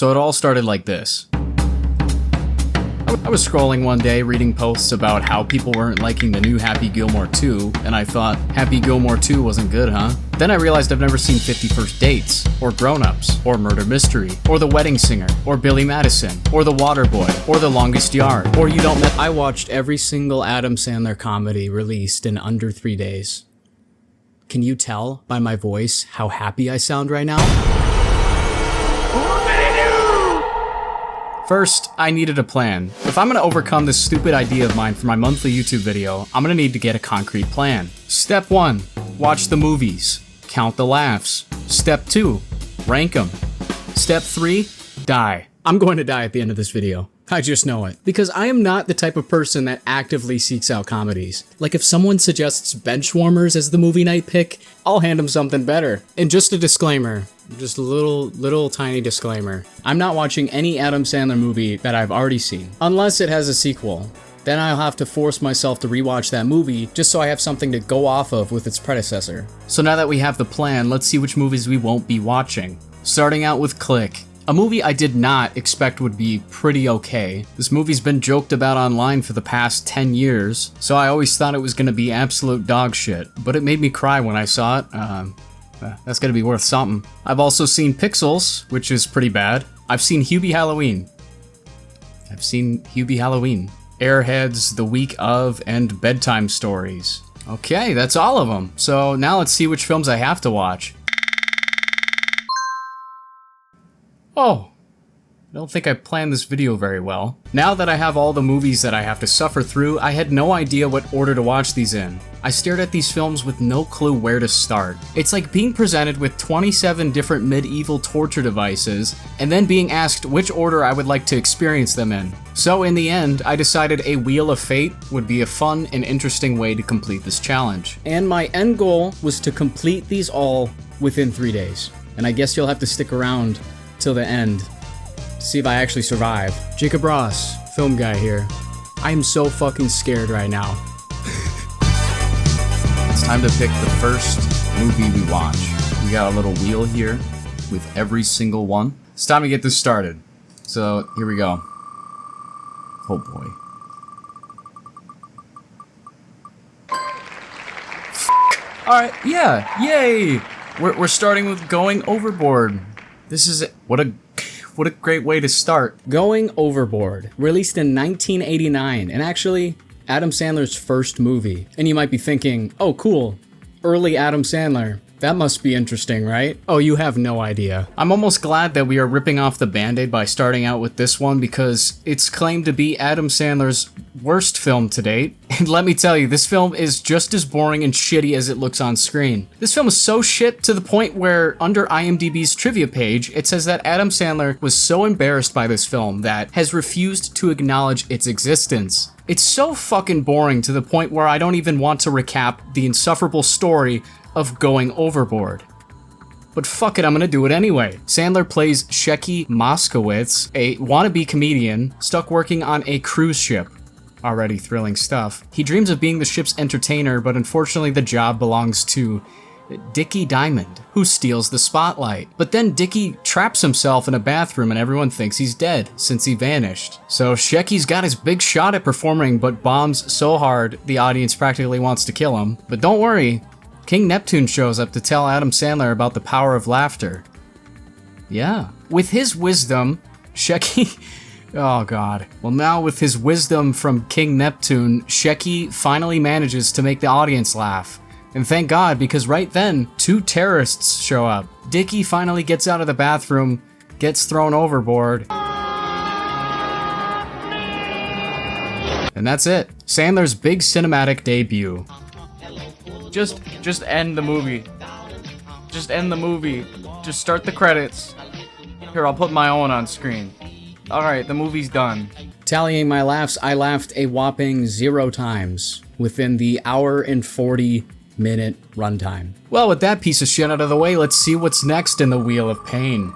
So it all started like this. I was scrolling one day reading posts about how people weren't liking the new Happy Gilmore 2, and I thought, Happy Gilmore 2 wasn't good, huh? Then I realized I've never seen 50 First Dates, or Grown Ups, or Murder Mystery, or The Wedding Singer, or Billy Madison, or The Waterboy, or The Longest Yard, or You Don't Met. I watched every single Adam Sandler comedy released in under 3 days. Can you tell by my voice how happy I sound right now? First, I needed a plan. If I'm gonna overcome this stupid idea of mine for my monthly YouTube video, I'm gonna need to get a concrete plan. Step 1, watch the movies. Count the laughs. Step 2, rank them. Step 3, die. I'm going to die at the end of this video. I just know it. Because I am not the type of person that actively seeks out comedies. Like if someone suggests Benchwarmers as the movie night pick, I'll hand them something better. And just a disclaimer, just a little tiny disclaimer. I'm not watching any Adam Sandler movie that I've already seen, unless it has a sequel. Then I'll have to force myself to rewatch that movie just so I have something to go off of with its predecessor. So now that we have the plan, let's see which movies we won't be watching. Starting out with Click. A movie I did not expect would be pretty okay. This movie's been joked about online for the past 10 years, so I always thought it was gonna be absolute dog shit, but it made me cry when I saw it. That's gonna be worth something. I've also seen Pixels, which is pretty bad. I've seen Hubie Halloween. Airheads, The Week Of, and Bedtime Stories. Okay, that's all of them. So now let's see which films I have to watch. Oh, I don't think I planned this video very well. Now that I have all the movies that I have to suffer through, I had no idea what order to watch these in. I stared at these films with no clue where to start. It's like being presented with 27 different medieval torture devices, and then being asked which order I would like to experience them in. So in the end, I decided a Wheel of Fate would be a fun and interesting way to complete this challenge. And my end goal was to complete these all within 3 days. And I guess you'll have to stick around till the end to see if I actually survive. Jakob Ross, film guy here. I am so fucking scared right now. It's time to pick the first movie we watch. We got a little wheel here with every single one. It's time to get this started. So here we go. Oh boy. Alright, yeah, yay! We're starting with Going Overboard. This is what a great way to start. Going Overboard, released in 1989, and actually Adam Sandler's first movie. And you might be thinking, oh cool, early Adam Sandler. That must be interesting, right? Oh, you have no idea. I'm almost glad that we are ripping off the Band-Aid by starting out with this one because it's claimed to be Adam Sandler's worst film to date. And let me tell you, this film is just as boring and shitty as it looks on screen. This film is so shit to the point where under IMDb's trivia page, it says that Adam Sandler was so embarrassed by this film that has refused to acknowledge its existence. It's so fucking boring to the point where I don't even want to recap the insufferable story of Going Overboard. But fuck it, I'm gonna do it anyway. Sandler plays Shecky Moskowitz, a wannabe comedian stuck working on a cruise ship. Already thrilling stuff. He dreams of being the ship's entertainer, but unfortunately the job belongs to Dickie Diamond, who steals the spotlight. But then Dickie traps himself in a bathroom and everyone thinks he's dead since he vanished. So Shecky's got his big shot at performing, but bombs so hard the audience practically wants to kill him. But don't worry, King Neptune shows up to tell Adam Sandler about the power of laughter. Yeah. With his wisdom, Shecky... Oh god. Well, now with his wisdom from King Neptune, Shecky finally manages to make the audience laugh. And thank God, because right then, 2 terrorists show up. Dickie finally gets out of the bathroom, gets thrown overboard. And that's it. Sandler's big cinematic debut. Just end the movie. Just end the movie. Just start the credits. Here, I'll put my own on screen. Alright, the movie's done. Tallying my laughs, I laughed a whopping 0 times within the hour and 40-minute runtime. Well, with that piece of shit out of the way, let's see what's next in the Wheel of Pain.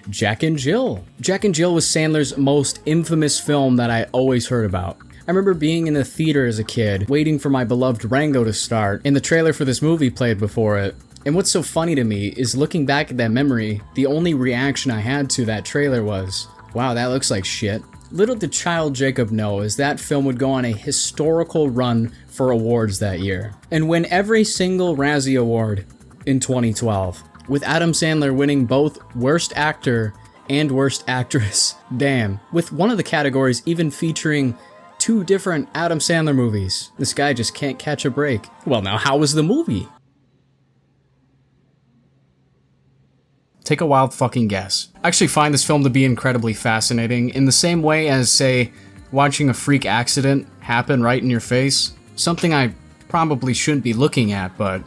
Jack and Jill. Jack and Jill was Sandler's most infamous film that I always heard about. I remember being in the theater as a kid, waiting for my beloved Rango to start, and the trailer for this movie played before it. And what's so funny to me is looking back at that memory, the only reaction I had to that trailer was, wow, that looks like shit. Little did child Jakob know is that film would go on a historical run for awards that year, and win every single Razzie Award in 2012, with Adam Sandler winning both Worst Actor and Worst Actress. Damn. With one of the categories even featuring 2 different Adam Sandler movies. This guy just can't catch a break. Well, now how was the movie? Take a wild fucking guess. I actually find this film to be incredibly fascinating in the same way as, say, watching a freak accident happen right in your face. Something I probably shouldn't be looking at, but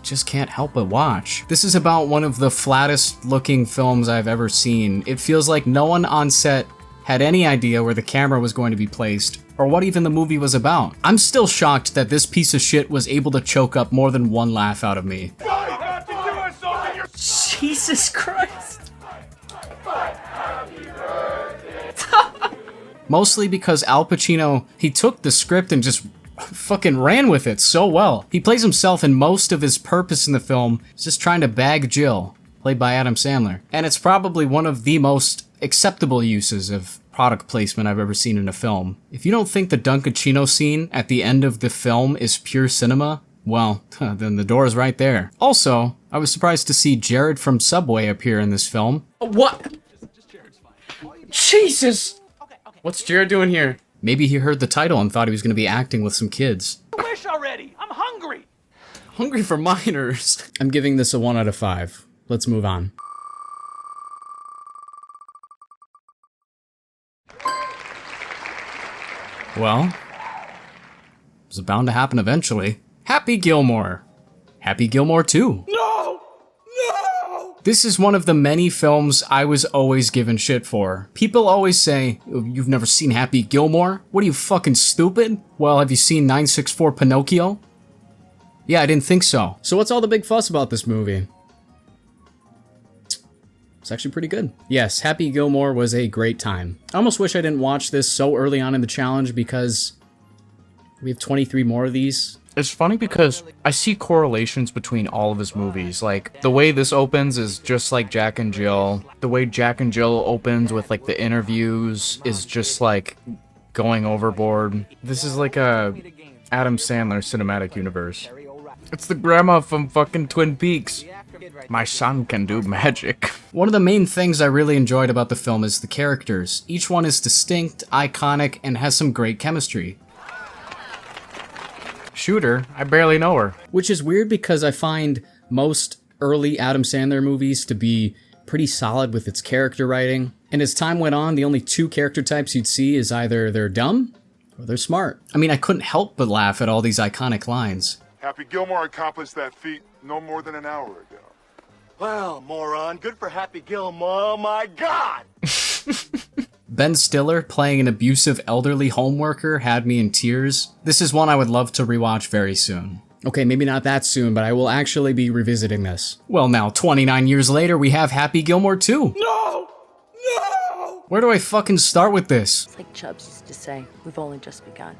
just can't help but watch. This is about one of the flattest looking films I've ever seen. It feels like no one on set had any idea where the camera was going to be placed, or what even the movie was about. I'm still shocked that this piece of shit was able to choke up more than one laugh out of me. Jesus Christ. Mostly because Al Pacino, he took the script and just fucking ran with it so well. He plays himself, and most of his purpose in the film is just trying to bag Jill, played by Adam Sandler. And it's probably one of the most acceptable uses of product placement I've ever seen in a film. If you don't think the Dunkachino scene at the end of the film is pure cinema, well, then the door is right there. Also, I was surprised to see Jared from Subway appear in this film. What? Jesus! What's Jared doing here? Maybe he heard the title and thought he was going to be acting with some kids. Wish already! I'm hungry! Hungry for minors. I'm giving this a 1 out of 5. Let's move on. Well, it was bound to happen eventually. Happy Gilmore. Happy Gilmore 2. No! No! This is one of the many films I was always given shit for. People always say, you've never seen Happy Gilmore? What are you, fucking stupid? Well, have you seen 964 Pinocchio? Yeah, I didn't think so. So what's all the big fuss about this movie? It's actually pretty good. Yes, Happy Gilmore was a great time. I almost wish I didn't watch this so early on in the challenge because we have 23 more of these. It's funny because I see correlations between all of his movies. Like, the way this opens is just like Jack and Jill. The way Jack and Jill opens with, like, the interviews is just like Going Overboard. This is like a Adam Sandler cinematic universe. It's the grandma from fucking Twin Peaks. My son can do magic. One of the main things I really enjoyed about the film is the characters. Each one is distinct, iconic, and has some great chemistry. Shooter, I barely know her. Which is weird because I find most early Adam Sandler movies to be pretty solid with its character writing. And as time went on, the only 2 character types you'd see is either they're dumb or they're smart. I mean, I couldn't help but laugh at all these iconic lines. Happy Gilmore accomplished that feat no more than an hour ago. Well, moron, good for Happy Gilmore, oh my god! Ben Stiller playing an abusive elderly home worker had me in tears. This is one I would love to rewatch very soon. Okay, maybe not that soon, but I will actually be revisiting this. Well, now, 29 years later, we have Happy Gilmore 2. No! No! Where do I fucking start with this? It's like Chubbs used to say, we've only just begun.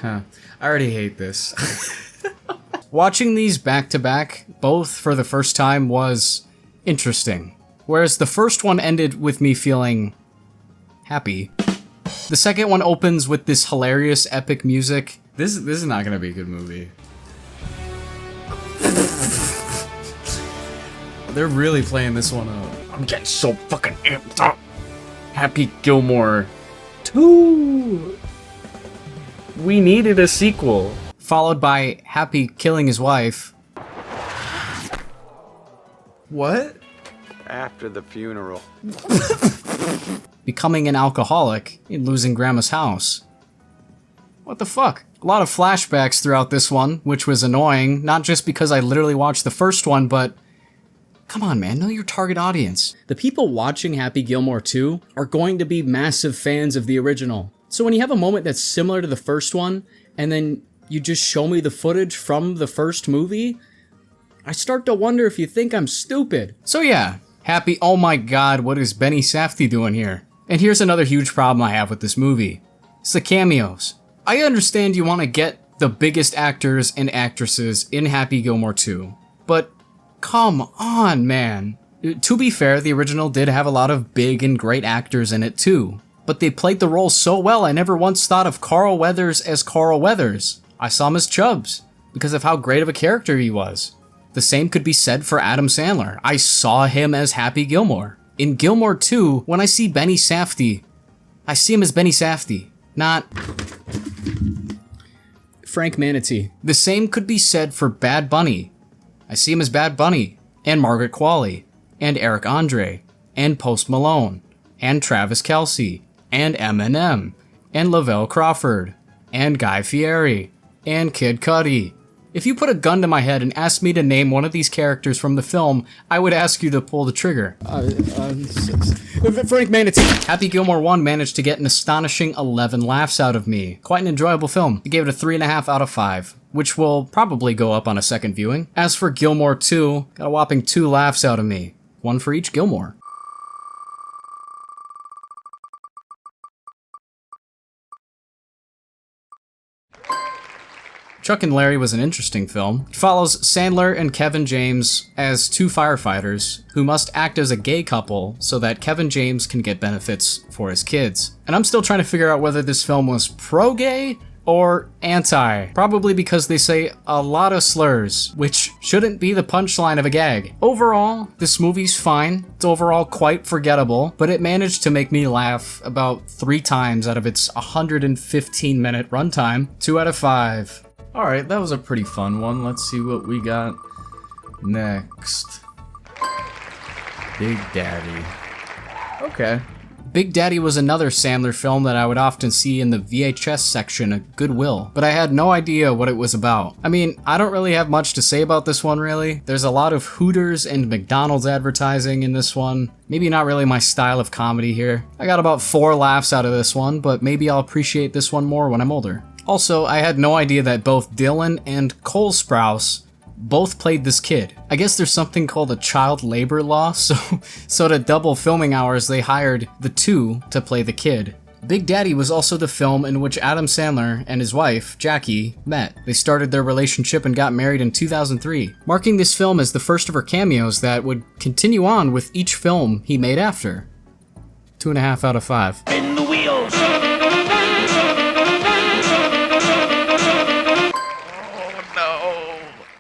Huh. I already hate this. Watching these back to back, both for the first time, was interesting. Whereas the first one ended with me feeling happy. The second one opens with this hilarious epic music. This is not gonna be a good movie. They're really playing this one up. I'm getting so fucking amped up. Happy Gilmore 2. We needed a sequel. Followed by Happy killing his wife. What? After the funeral. Becoming an alcoholic and losing Grandma's house. What the fuck? A lot of flashbacks throughout this one, which was annoying, not just because I literally watched the first one, but come on, man, know your target audience. The people watching Happy Gilmore 2 are going to be massive fans of the original. So when you have a moment that's similar to the first one, and then you just show me the footage from the first movie, I start to wonder if you think I'm stupid. So yeah, Happy, oh my god, what is Benny Safdie doing here? And here's another huge problem I have with this movie. It's the cameos. I understand you want to get the biggest actors and actresses in Happy Gilmore 2, but come on, man. To be fair, the original did have a lot of big and great actors in it too, but they played the role so well I never once thought of Carl Weathers as Carl Weathers. I saw him as Chubbs, because of how great of a character he was. The same could be said for Adam Sandler. I saw him as Happy Gilmore. In Gilmore 2, when I see Benny Safdie, I see him as Benny Safdie, not Frank Manatee. The same could be said for Bad Bunny. I see him as Bad Bunny, and Margaret Qualley, and Eric Andre, and Post Malone, and Travis Kelce, and Eminem, and Lavelle Crawford, and Guy Fieri, and Kid Cudi. If you put a gun to my head and asked me to name one of these characters from the film, I would ask you to pull the trigger. Frank Manatee. Happy Gilmore 1 managed to get an astonishing 11 laughs out of me. Quite an enjoyable film. I gave it a 3.5 out of 5, which will probably go up on a second viewing. As for Gilmore 2, got a whopping 2 laughs out of me. One for each Gilmore. Chuck and Larry was an interesting film. It follows Sandler and Kevin James as 2 firefighters who must act as a gay couple so that Kevin James can get benefits for his kids. And I'm still trying to figure out whether this film was pro-gay or anti. Probably because they say a lot of slurs, which shouldn't be the punchline of a gag. Overall, this movie's fine. It's overall quite forgettable, but it managed to make me laugh about 3 times out of its 115-minute runtime. 2 out of 5. Alright, that was a pretty fun one. Let's see what we got next. Big Daddy. Okay. Big Daddy was another Sandler film that I would often see in the VHS section at Goodwill, but I had no idea what it was about. I mean, I don't really have much to say about this one, really. There's a lot of Hooters and McDonald's advertising in this one. Maybe not really my style of comedy here. I got about 4 laughs out of this one, but maybe I'll appreciate this one more when I'm older. Also, I had no idea that both Dylan and Cole Sprouse both played this kid. I guess there's something called a child labor law, so to double filming hours, they hired the 2 to play the kid. Big Daddy was also the film in which Adam Sandler and his wife, Jackie, met. They started their relationship and got married in 2003, marking this film as the first of her cameos that would continue on with each film he made after. 2.5 out of 5. In the wheels!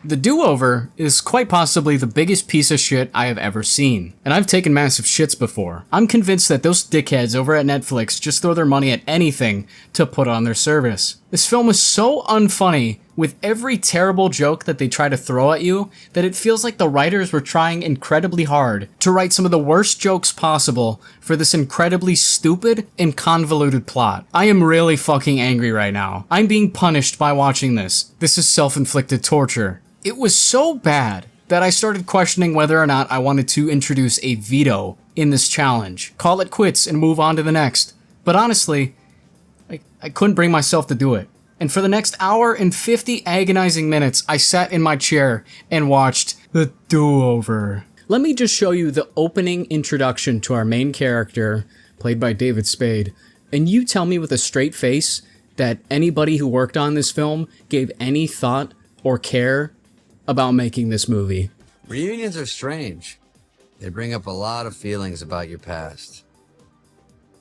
The Do-Over is quite possibly the biggest piece of shit I have ever seen, and I've taken massive shits before. I'm convinced that those dickheads over at Netflix just throw their money at anything to put on their service. This film is so unfunny with every terrible joke that they try to throw at you that it feels like the writers were trying incredibly hard to write some of the worst jokes possible for this incredibly stupid and convoluted plot. I am really fucking angry right now. I'm being punished by watching this. This is self-inflicted torture. It was so bad that I started questioning whether or not I wanted to introduce a veto in this challenge. Call it quits and move on to the next. But honestly, I couldn't bring myself to do it. And for the next hour and 50 agonizing minutes, I sat in my chair and watched The Do-Over. Let me just show you the opening introduction to our main character, played by David Spade, and you tell me with a straight face that anybody who worked on this film gave any thought or care about making this movie. Reunions are strange. They bring up a lot of feelings about your past.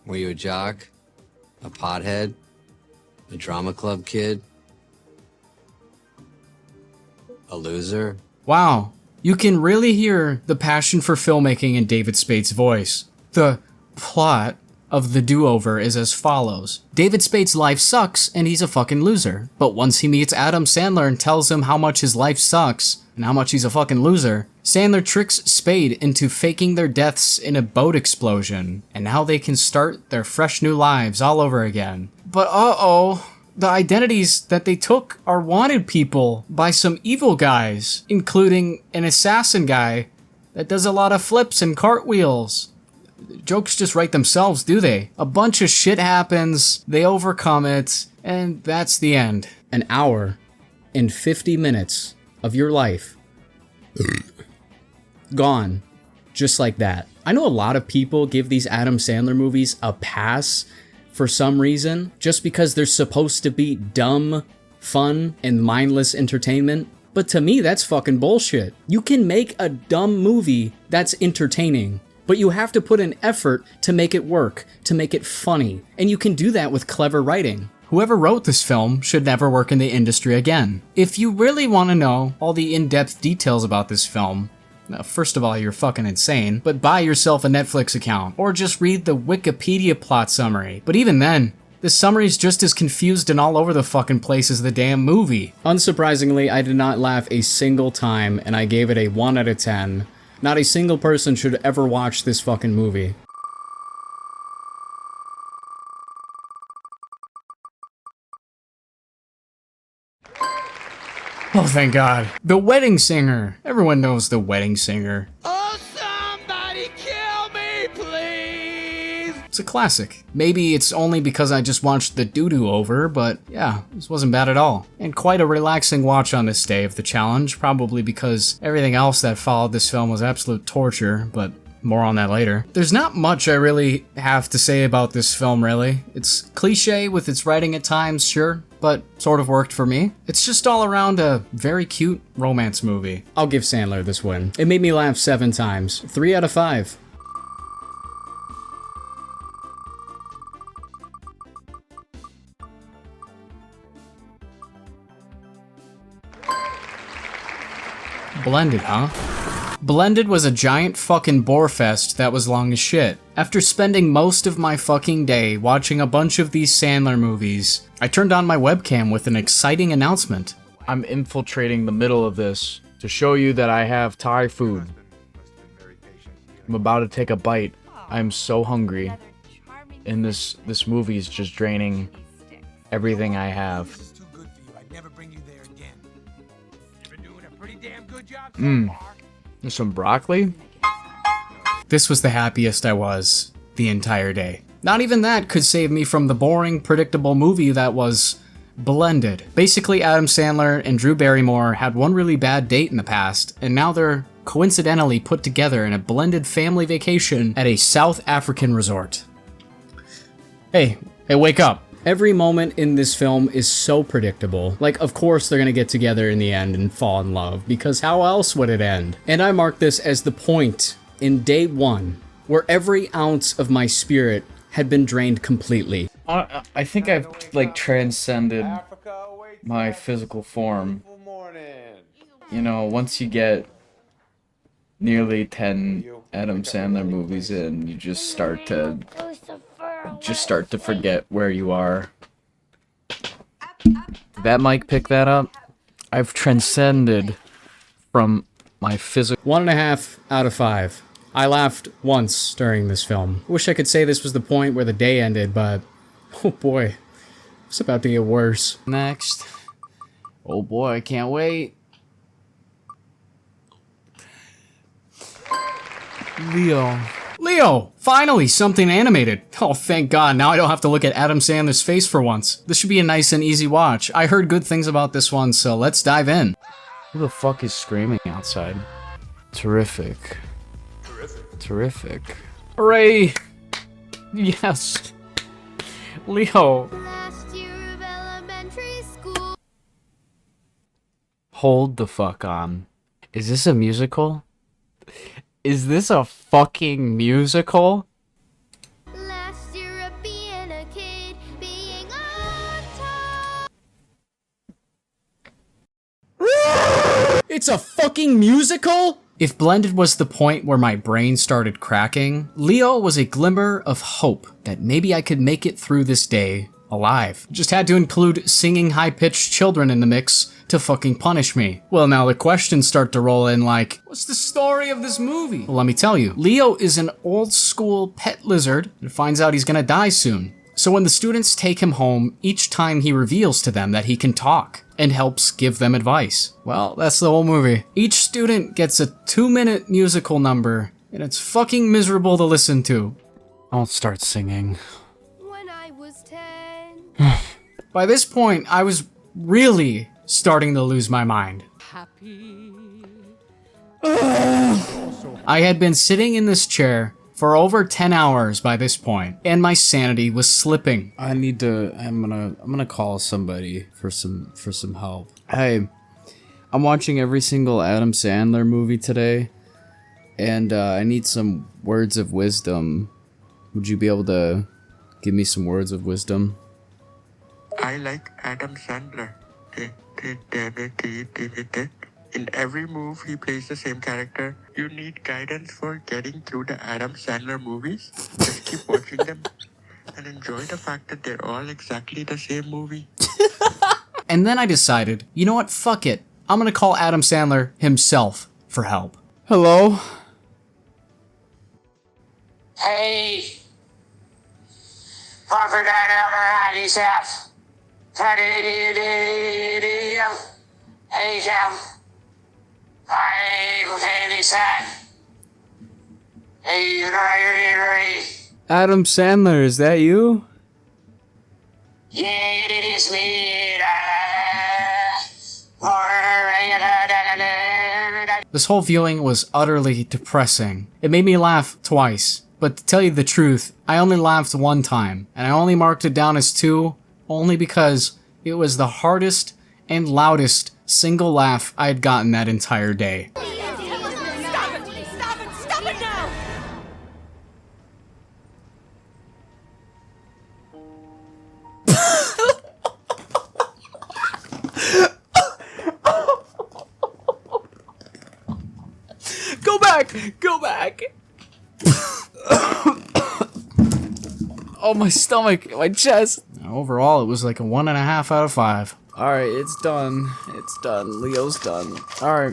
Were you a jock? A pothead? A drama club kid? A loser? Wow, you can really hear the passion for filmmaking in David Spade's voice. The plot of The Do-Over is as follows. David Spade's life sucks and he's a fucking loser. But once he meets Adam Sandler and tells him how much his life sucks and how much he's a fucking loser, Sandler tricks Spade into faking their deaths in a boat explosion, and now they can start their fresh new lives all over again. But uh-oh, the identities that they took are wanted people by some evil guys, including an assassin guy that does a lot of flips and cartwheels. Jokes just write themselves, do they? A bunch of shit happens, they overcome it, and that's the end. An hour and 50 minutes of your life gone, just like that. I know a lot of people give these Adam Sandler movies a pass for some reason, just because they're supposed to be dumb, fun, and mindless entertainment. But to me, that's fucking bullshit. You can make a dumb movie that's entertaining, but you have to put an effort to make it work, to make it funny. And you can do that with clever writing. Whoever wrote this film should never work in the industry again. If you really want to know all the in-depth details about this film, first of all, you're fucking insane, but buy yourself a Netflix account, or just read the Wikipedia plot summary. But even then, the summary's just as confused and all over the fucking place as the damn movie. Unsurprisingly, I did not laugh a single time, and I gave it a 1 out of 10. Not a single person should ever watch this fucking movie. Oh, thank God. The Wedding Singer. Everyone knows The Wedding Singer. Oh, somebody kill me, please! It's a classic. Maybe it's only because I just watched the doo-doo over, but yeah, this wasn't bad at all. And quite a relaxing watch on this day of the challenge, probably because everything else that followed this film was absolute torture, but more on that later. There's not much I really have to say about this film, really. It's cliche with its writing at times, sure, but sort of worked for me. It's just all around a very cute romance movie. I'll give Sandler this win. It made me laugh 7 times. 3 out of 5. Blended, huh? Blended was a giant fucking bore fest that was long as shit. After spending most of my fucking day watching a bunch of these Sandler movies, I turned on my webcam with an exciting announcement. I'm infiltrating the middle of this to show you that I have Thai food. I'm about to take a bite. I'm so hungry. And this movie is just draining everything I have. There's some broccoli. This was the happiest I was the entire day. Not even that could save me from the boring, predictable movie that was Blended. Basically, Adam Sandler and Drew Barrymore had one really bad date in the past, and now they're coincidentally put together in a blended family vacation at a South African resort. Hey, wake up. Every moment in this film is so predictable. Like, of course they're gonna get together in the end and fall in love, because how else would it end? And I mark this as the point in day 1 where every ounce of my spirit had been drained completely. I think I've, like, transcended my physical form. You know, once you get nearly 10 Adam Sandler movies in, you just start to forget where you are. Did that mic pick that up? I've transcended from my physical... 1.5 out of 5. I laughed once during this film. Wish I could say this was the point where the day ended, but oh boy, it's about to get worse. Next. Oh boy, I can't wait. Leo! Finally, something animated. Oh, thank God, now I don't have to look at Adam Sandler's face for once. This should be a nice and easy watch. I heard good things about this one, so let's dive in. Who the fuck is screaming outside? Terrific. Terrific. Hooray! Yes! Leo! Last year of elementary school. Hold the fuck on. Is this a musical? Is this a fucking musical? Last year of being a kid, being on top. It's a fucking musical?! If Blended was the point where my brain started cracking, Leo was a glimmer of hope that maybe I could make it through this day alive. Just had to include singing high-pitched children in the mix to fucking punish me. Well, now the questions start to roll in like, what's the story of this movie? Well, let me tell you. Leo is an old-school pet lizard and finds out he's gonna die soon. So when the students take him home, each time he reveals to them that he can talk and helps give them advice. Well, that's the whole movie. Each student gets a 2-minute musical number, and it's fucking miserable to listen to. Don't start singing. When I was 10. By this point, I was really starting to lose my mind. I had been sitting in this chair for over 10 hours by this point, and my sanity was slipping. I'm gonna call somebody for some help. Hey, I'm watching every single Adam Sandler movie today, and I need some words of wisdom. Would you be able to give me some words of wisdom? I like Adam Sandler. In every move, he plays the same character. You need guidance for getting through the Adam Sandler movies? Just keep watching them and enjoy the fact that they're all exactly the same movie. And then I decided, you know what? Fuck it. I'm gonna call Adam Sandler himself for help. Hello? Hey, Prophet Adam yourself. Hey, Jam. Adam Sandler, is that you? Yeah, it is me. This whole viewing was utterly depressing. It made me laugh twice, but to tell you the truth, I only laughed one time, and I only marked it down as 2, only because it was the hardest and loudest single laugh I had gotten that entire day. Stop it now! Go back! Oh, my stomach, my chest. Overall, it was like a 1.5 out of 5. Alright, it's done. It's done. Leo's done. Alright.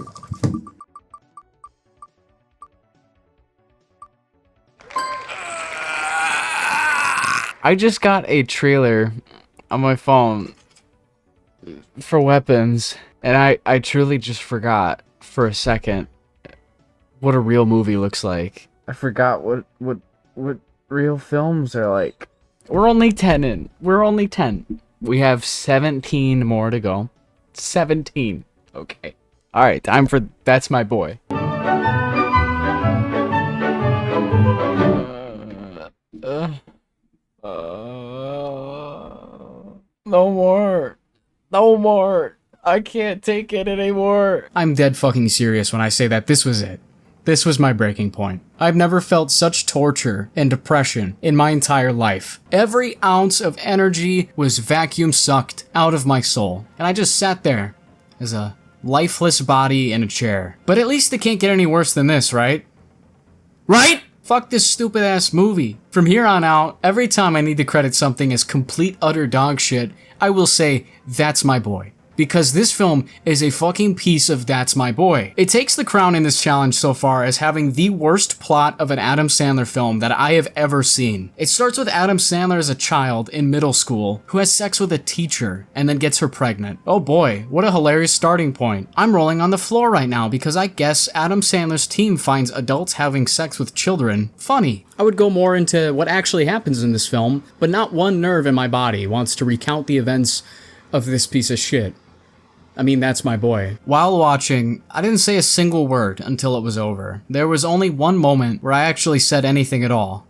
I just got a trailer on my phone for Weapons, and I truly just forgot for a second what a real movie looks like. I forgot what real films are like. We're only 10 in. We're only 10. We have 17 more to go. 17. Okay. All right, time for That's My Boy. No more. No more. I can't take it anymore. I'm dead fucking serious when I say that this was it. This was my breaking point. I've never felt such torture and depression in my entire life. Every ounce of energy was vacuum sucked out of my soul, and I just sat there as a lifeless body in a chair. But at least it can't get any worse than this, right? Right? Fuck this stupid ass movie. From here on out, every time I need to credit something as complete utter dog shit, I will say, that's my boy. Because this film is a fucking piece of That's My Boy. It takes the crown in this challenge so far as having the worst plot of an Adam Sandler film that I have ever seen. It starts with Adam Sandler as a child in middle school who has sex with a teacher and then gets her pregnant. Oh boy, what a hilarious starting point. I'm rolling on the floor right now because I guess Adam Sandler's team finds adults having sex with children funny. I would go more into what actually happens in this film, but not one nerve in my body wants to recount the events of this piece of shit. I mean, That's My Boy. While watching, I didn't say a single word until it was over. There was only one moment where I actually said anything at all.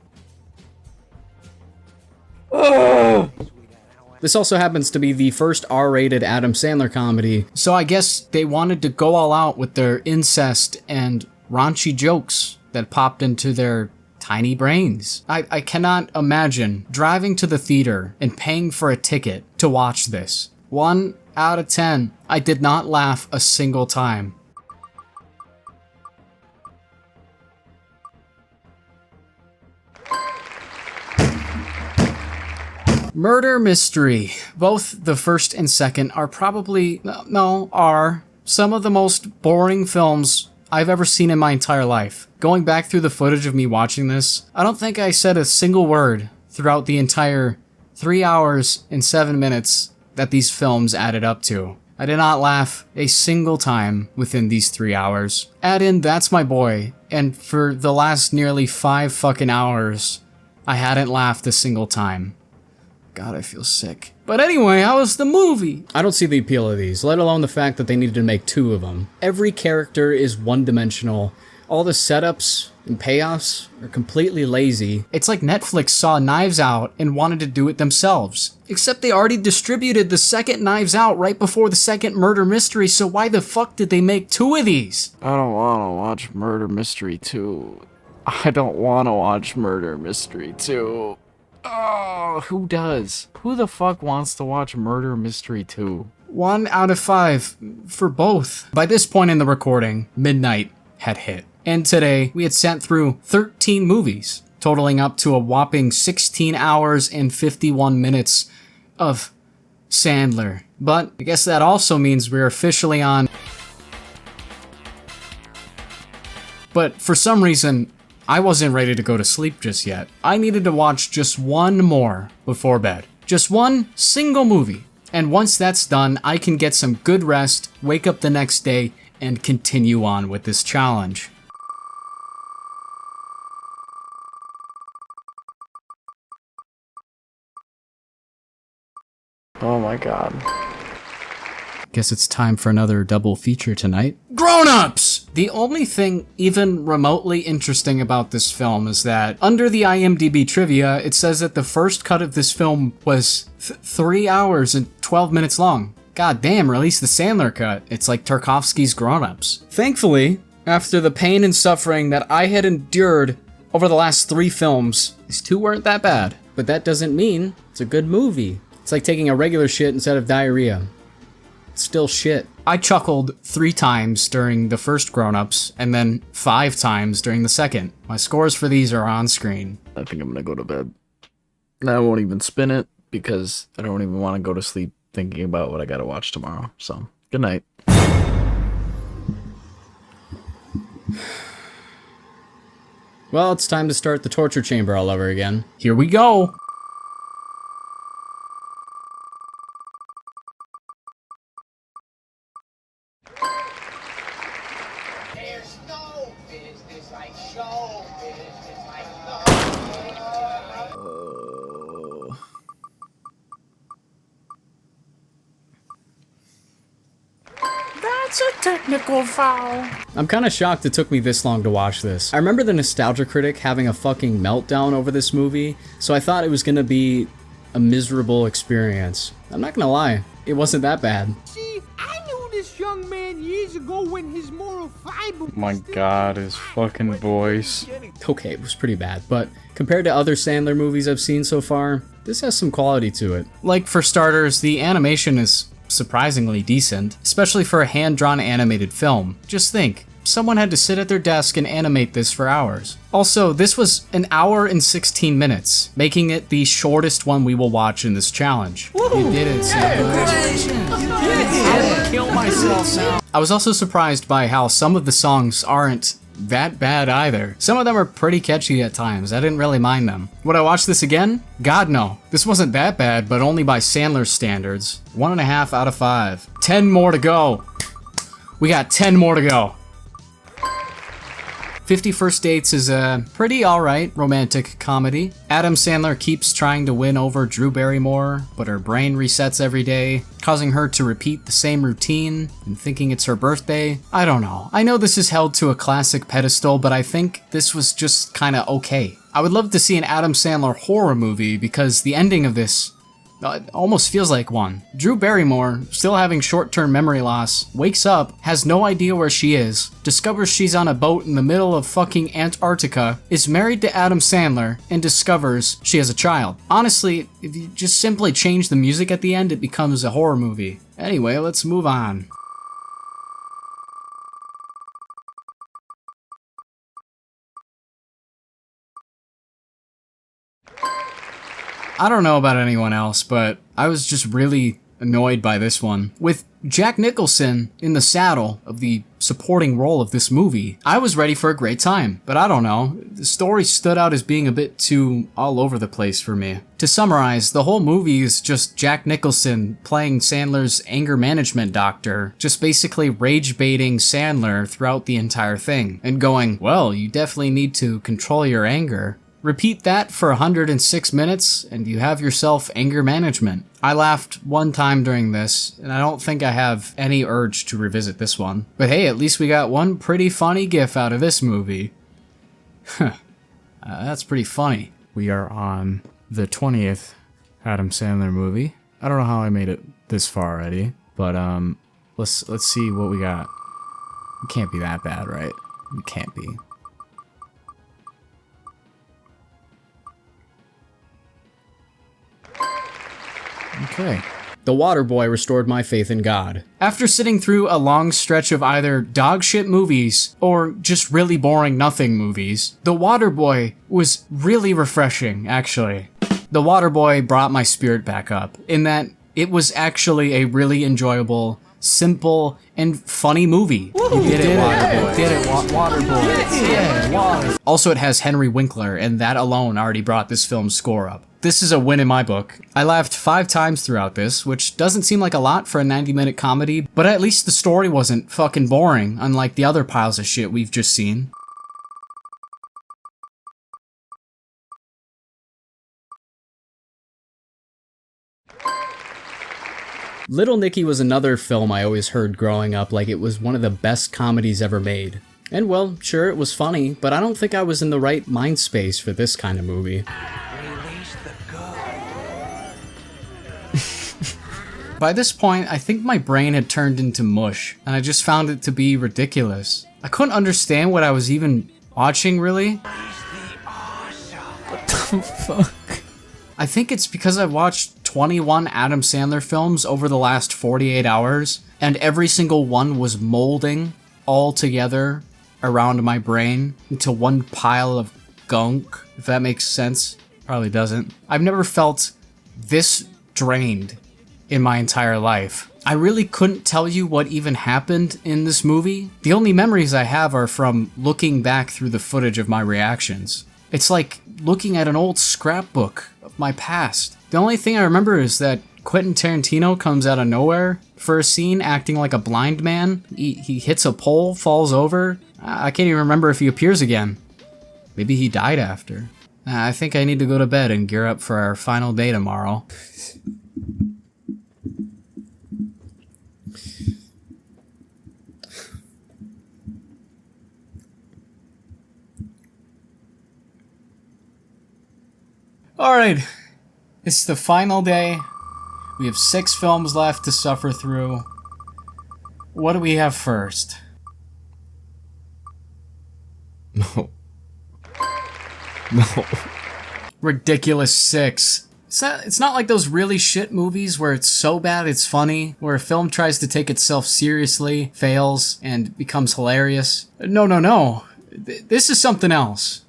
This also happens to be the first R-rated Adam Sandler comedy, so I guess they wanted to go all out with their incest and raunchy jokes that popped into their tiny brains. I cannot imagine driving to the theater and paying for a ticket to watch this. 1 out of 10. I did not laugh a single time. Murder Mystery. Both the first and second are probably, are some of the most boring films I've ever seen in my entire life. Going back through the footage of me watching this, I don't think I said a single word throughout the entire 3 hours and 7 minutes that these films added up to. I did not laugh a single time within these 3 hours. Add in That's My Boy, and for the last nearly 5 fucking hours, I hadn't laughed a single time. God, I feel sick. But anyway, how was the movie? I don't see the appeal of these, let alone the fact that they needed to make 2 of them. Every character is one-dimensional. All the setups and payoffs are completely lazy. It's like Netflix saw Knives Out and wanted to do it themselves. Except they already distributed the second Knives Out right before the second Murder Mystery, so why the fuck did they make 2 of these? I don't want to watch Murder Mystery 2. I don't want to watch Murder Mystery 2. Oh, who does? Who the fuck wants to watch Murder Mystery 2? 1 out of 5 for both. By this point in the recording, midnight had hit. And today, we had sat through 13 movies, totaling up to a whopping 16 hours and 51 minutes of Sandler. But I guess that also means we're officially on. But for some reason, I wasn't ready to go to sleep just yet. I needed to watch just one more before bed. Just one single movie. And once that's done, I can get some good rest, wake up the next day, and continue on with this challenge. Oh my god. Guess it's time for another double feature tonight. Grown-ups! The only thing even remotely interesting about this film is that under the IMDb trivia, it says that the first cut of this film was 3 hours and 12 minutes long. God damn, release the Sandler cut. It's like Tarkovsky's Grown-ups. Thankfully, after the pain and suffering that I had endured over the last 3 films, these 2 weren't that bad. But that doesn't mean it's a good movie. It's like taking a regular shit instead of diarrhea. It's still shit. I chuckled 3 times during the first Grown-ups, and then 5 times during the second. My scores for these are on screen. I think I'm gonna go to bed. I won't even spin it, because I don't even want to go to sleep thinking about what I gotta watch tomorrow. So, good night. Well, it's time to start the torture chamber all over again. Here we go! That's a technical foul. I'm kinda shocked it took me this long to watch this. I remember the Nostalgia Critic having a fucking meltdown over this movie, so I thought it was gonna be a miserable experience. I'm not gonna lie, it wasn't that bad. See, I knew this young man years ago when his moral fiber was My god, his fucking voice. Okay, it was pretty bad, but compared to other Sandler movies I've seen so far, this has some quality to it. Like, for starters, the animation is surprisingly decent, especially for a hand-drawn animated film. Just think, someone had to sit at their desk and animate this for hours. Also, this was 1 hour and 16 minutes, making it the shortest one we will watch in this challenge. You did it, Sam. Congratulations! I would kill myself now. I was also surprised by how some of the songs aren't that bad either. Some of them are pretty catchy at times. I didn't really mind them. Would I watch this again? God, no. This wasn't that bad, but only by Sandler's standards. 1.5 out of 5. 10 more to go. We got 10 more to go. 50 First Dates is a pretty alright romantic comedy. Adam Sandler keeps trying to win over Drew Barrymore, but her brain resets every day, causing her to repeat the same routine and thinking it's her birthday. I don't know. I know this is held to a classic pedestal, but I think this was just kinda okay. I would love to see an Adam Sandler horror movie because the ending of this almost feels like one. Drew Barrymore, still having short-term memory loss, wakes up, has no idea where she is, discovers she's on a boat in the middle of fucking Antarctica, is married to Adam Sandler, and discovers she has a child. Honestly, if you just simply change the music at the end, it becomes a horror movie. Anyway, let's move on. I don't know about anyone else, but I was just really annoyed by this one. With Jack Nicholson in the saddle of the supporting role of this movie, I was ready for a great time, but I don't know, the story stood out as being a bit too all over the place for me. To summarize, the whole movie is just Jack Nicholson playing Sandler's anger management doctor, just basically rage baiting Sandler throughout the entire thing, and going, well, you definitely need to control your anger. Repeat that for 106 minutes, and you have yourself anger management. I laughed one time during this, and I don't think I have any urge to revisit this one. But hey, at least we got one pretty funny gif out of this movie. That's pretty funny. We are on the 20th Adam Sandler movie. I don't know how I made it this far already, but let's see what we got. It can't be that bad, right? It can't be. Okay. The Waterboy restored my faith in God. After sitting through a long stretch of either dog shit movies or just really boring nothing movies, The Waterboy was really refreshing, actually. The Waterboy brought my spirit back up, in that it was actually a really enjoyable, simple, and funny movie. You did it, Waterboy. Did it, Waterboy. Yeah, Water. Also, it has Henry Winkler, and that alone already brought this film's score up. This is a win in my book. I laughed 5 times throughout this, which doesn't seem like a lot for a 90-minute comedy, but at least the story wasn't fucking boring, unlike the other piles of shit we've just seen. Little Nicky was another film I always heard growing up like it was one of the best comedies ever made. And well, sure, it was funny, but I don't think I was in the right mind space for this kind of movie. By this point, I think my brain had turned into mush, and I just found it to be ridiculous. I couldn't understand what I was even watching, really. What the fuck? I think it's because I watched 21 Adam Sandler films over the last 48 hours, and every single one was molding all together around my brain into one pile of gunk, if that makes sense. Probably doesn't. I've never felt this drained in my entire life. I really couldn't tell you what even happened in this movie. The only memories I have are from looking back through the footage of my reactions. It's like looking at an old scrapbook of my past. The only thing I remember is that Quentin Tarantino comes out of nowhere for a scene acting like a blind man. He hits a pole, falls over. I can't even remember if he appears again. Maybe he died after. I think I need to go to bed and gear up for our final day tomorrow. Alright, it's the final day. We have 6 films left to suffer through. What do we have first? No. Ridiculous 6. It's not like those really shit movies where it's so bad it's funny, where a film tries to take itself seriously, fails, and becomes hilarious. No. This is something else.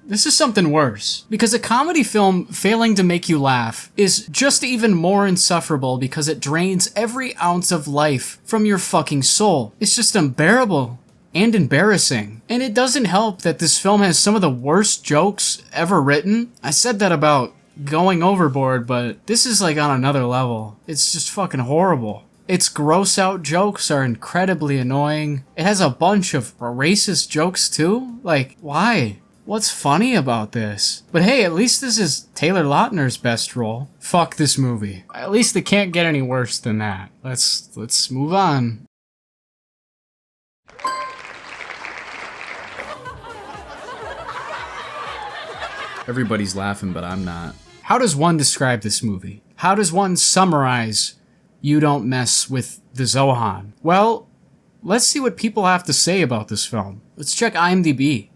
This is something worse. Because a comedy film failing to make you laugh is just even more insufferable because it drains every ounce of life from your fucking soul. It's just unbearable and embarrassing. And it doesn't help that this film has some of the worst jokes ever written. I said that about Going Overboard, but this is like on another level. It's just fucking horrible. Its gross out jokes are incredibly annoying. It has a bunch of racist jokes too. Like, why? What's funny about this? But hey, at least this is Taylor Lautner's best role. Fuck this movie. At least it can't get any worse than that. Let's move on. Everybody's laughing, but I'm not. How does one describe this movie? How does one summarize You Don't Mess with the Zohan? Well, let's see what people have to say about this film. Let's check IMDb.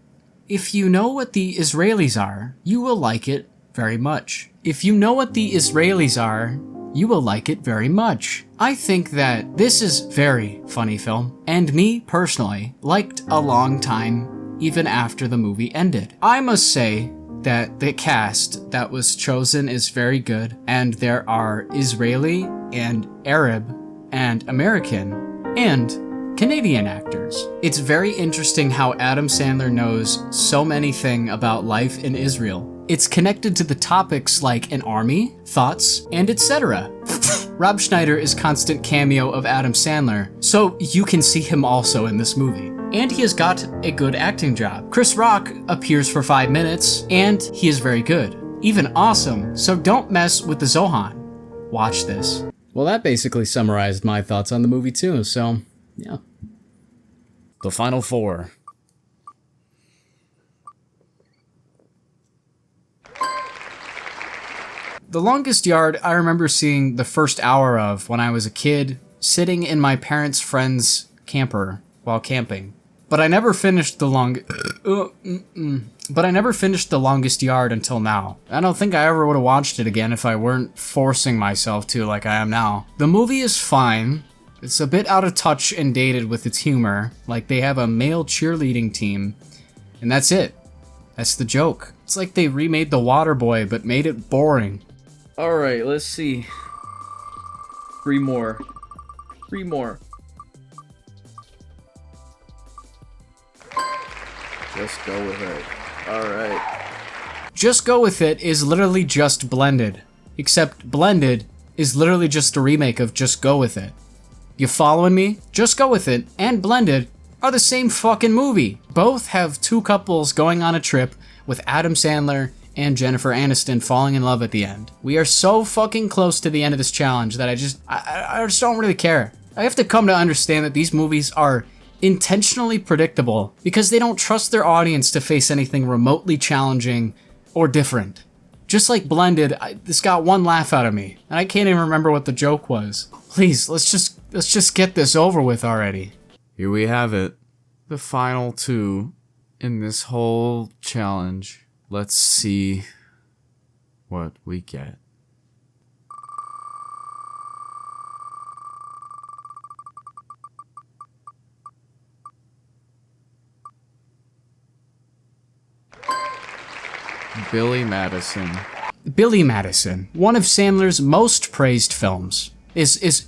If you know what the Israelis are, you will like it very much. If you know what the Israelis are, you will like it very much. I think that this is very funny film, and me, personally, liked a long time, even after the movie ended. I must say that the cast that was chosen is very good, and there are Israeli and Arab and American and Canadian actors. It's very interesting how Adam Sandler knows so many things about life in Israel. It's connected to the topics like an army, thoughts, and etc. Rob Schneider is constant cameo of Adam Sandler, so you can see him also in this movie. And he has got a good acting job. Chris Rock appears for 5 minutes, and he is very good. Even awesome, so don't mess with the Zohan. watch this. Well, that basically summarized my thoughts on the movie too, so yeah. The final four. The Longest Yard I remember seeing the first hour of when I was a kid, sitting in my parents' friend's camper while camping. But I never finished the Longest Yard until now. I don't think I ever would have watched it again if I weren't forcing myself to like I am now. The movie is fine. It's a bit out of touch and dated with its humor. Like they have a male cheerleading team, and that's it. That's the joke. It's like they remade The Waterboy but made it boring. Alright, let's see. Three more. Just Go With It. Alright. Just Go With It is literally just Blended. Except Blended is literally just a remake of Just Go With It. You following me? Just Go With It and Blended are the same fucking movie. Both have two couples going on a trip with Adam Sandler and Jennifer Aniston falling in love at the end. We are so fucking close to the end of this challenge that I just don't really care. I have to come to understand that these movies are intentionally predictable because they don't trust their audience to face anything remotely challenging or different. Just like Blended, this got one laugh out of me, and I can't even remember what the joke was. Please, let's just get this over with already. Here we have it. The final two in this whole challenge. Let's see what we get. Billy Madison. Billy Madison, one of Sandler's most praised films, is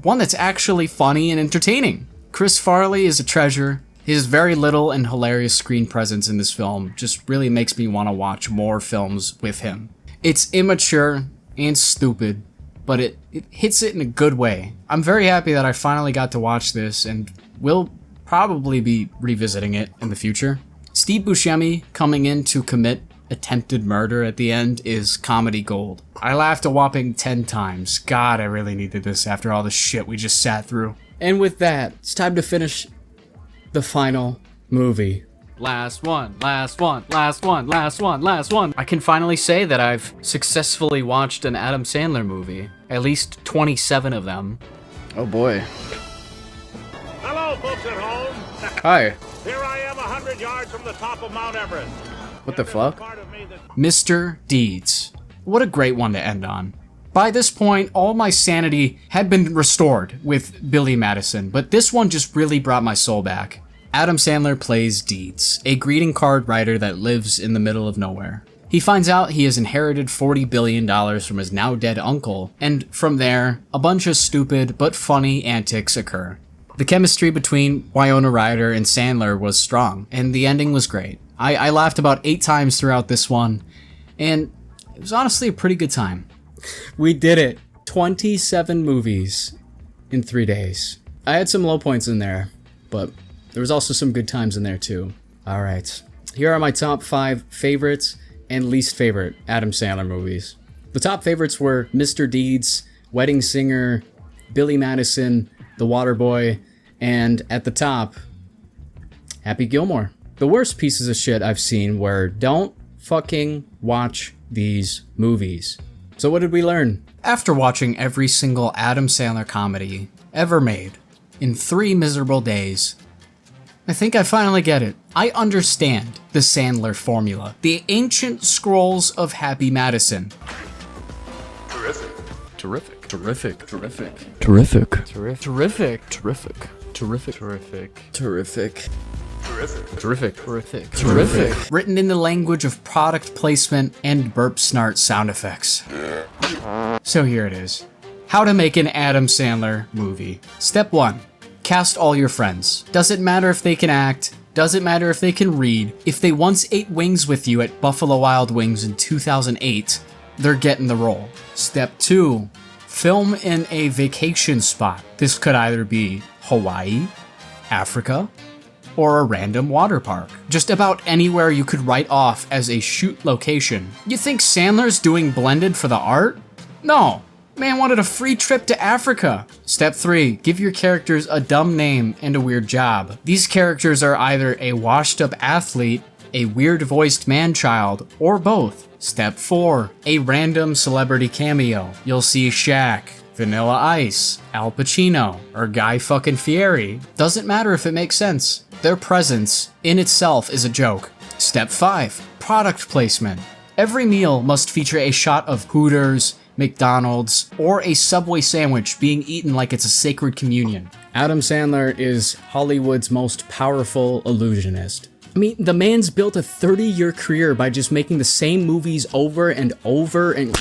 one that's actually funny and entertaining. Chris Farley is a treasure. His very little and hilarious screen presence in this film just really makes me want to watch more films with him. It's immature and stupid, but it hits it in a good way. I'm very happy that I finally got to watch this and will probably be revisiting it in the future. Steve Buscemi coming in to commit attempted murder at the end is comedy gold. I laughed a whopping 10 times. God, I really needed this after all the shit we just sat through. And with that, it's time to finish the final movie. Last one. I can finally say that I've successfully watched an Adam Sandler movie. At least 27 of them. Oh boy. Hello, folks at home. Hi. Here I am 100 yards from the top of Mount Everest. What the fuck? Mr. Deeds. What a great one to end on. By this point, all my sanity had been restored with Billy Madison, but this one just really brought my soul back. Adam Sandler plays Deeds, a greeting card writer that lives in the middle of nowhere. He finds out he has inherited $40 billion from his now dead uncle, and from there, a bunch of stupid but funny antics occur. The chemistry between Winona Ryder and Sandler was strong, and the ending was great. I laughed about 8 times throughout this one, and it was honestly a pretty good time. We did it. 27 movies in 3 days. I had some low points in there, but there was also some good times in there too. Alright, here are my top 5 favorites and least favorite Adam Sandler movies. The top favorites were Mr. Deeds, Wedding Singer, Billy Madison, The Waterboy, and at the top, Happy Gilmore. The worst pieces of shit I've seen were don't fucking watch these movies. So what did we learn? After watching every single Adam Sandler comedy ever made in 3 miserable days, I think I finally get it. I understand the Sandler formula. The ancient scrolls of Happy Madison. Terrific. Terrific. Terrific. Terrific. Terrific. Terrific. Terrific. Terrific. Terrific. Terrific. Terrific. Written in the language of product placement and burp snart sound effects. So here it is. How to make an Adam Sandler movie. Step 1. Cast all your friends. Doesn't matter if they can act. Doesn't matter if they can read. If they once ate wings with you at Buffalo Wild Wings in 2008, they're getting the role. Step 2. Film in a vacation spot. This could either be Hawaii, Africa, or a random water park. Just about anywhere you could write off as a shoot location. You think Sandler's doing Blended for the art? No. Man wanted a free trip to Africa. Step 3, give your characters a dumb name and a weird job. These characters are either a washed up athlete, a weird voiced man-child, or both. Step 4, a random celebrity cameo. You'll see Shaq, Vanilla Ice, Al Pacino, or Guy fucking Fieri. Doesn't matter if it makes sense. Their presence in itself is a joke. Step 5, product placement. Every meal must feature a shot of Hooters, McDonald's, or a Subway sandwich being eaten like it's a sacred communion. Adam Sandler is Hollywood's most powerful illusionist. I mean, the man's built a 30-year career by just making the same movies over and over and...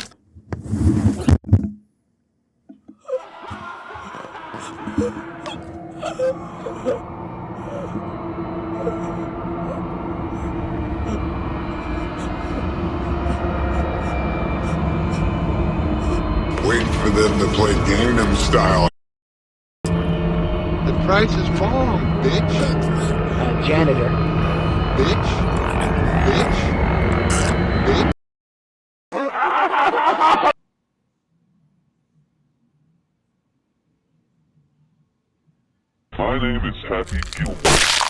Wait for them to play Gangnam Style. The price is wrong, bitch. Janitor. Bitch. Bitch. Bitch. My name is Happy Gilmore.